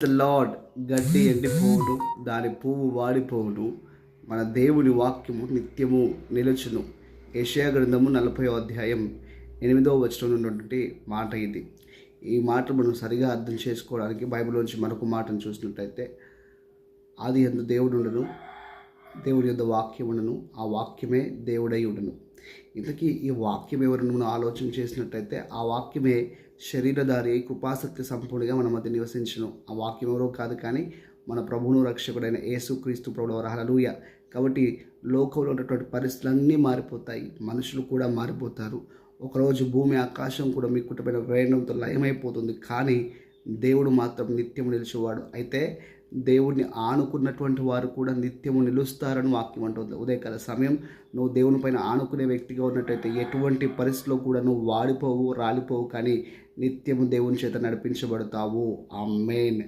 The lord. గడ్డి ఎండిపోవును, దాని పువ్వు వాడిపోవును, మన దేవుని వాక్యము నిత్యము నిలుచును. యెషయా గ్రంథము 40వ అధ్యాయం 8వ వచనం ఉన్నటువంటి మాట ఇది. ఈ మాట మనం సరిగా అర్థం చేసుకోవడానికి బైబిల్లోంచి మరొక మాటను చూసినట్టయితే, ఆది యందు దేవుడు ఉండను, దేవుడి యొద్ద వాక్యం ఉండను, ఆ వాక్యమే దేవుడై ఉండను. ఇంతకీ ఈ వాక్యం ఎవరిని మనం ఆలోచన చేసినట్టయితే, ఆ వాక్యమే శరీరధారి కృపాసక్తి సంపూర్ణంగా మన మధ్య నివసించను. ఆ వాక్యం ఎవరో కాదు కానీ మన ప్రభువును రక్షకుడైన యేసుక్రీస్తు ప్రభువు. హల్లెలూయా. కాబట్టి లోకంలో ఉన్నటువంటి పరిస్థితులన్నీ మారిపోతాయి, మనుషులు కూడా మారిపోతారు. ఒకరోజు భూమి ఆకాశం కూడా మీ కుటుంబమైన వేయడంతో లయమైపోతుంది, కానీ దేవుడు మాత్రం నిత్యము నిలిచేవాడు. అయితే దేవుడిని ఆనుకున్నటువంటి వారు కూడా నిత్యము నిలుస్తారని వాక్యం అంటుంది. ఉదయకాల సమయం నువ్వు దేవుని పైన ఆనుకునే వ్యక్తిగా ఉన్నట్టయితే ఎటువంటి పరిస్థితిలో కూడా నువ్వు వాడిపోవు, రాలిపోవు, కానీ నిత్యము దేవుని చేత నడిపించబడతావు. ఆమేన్.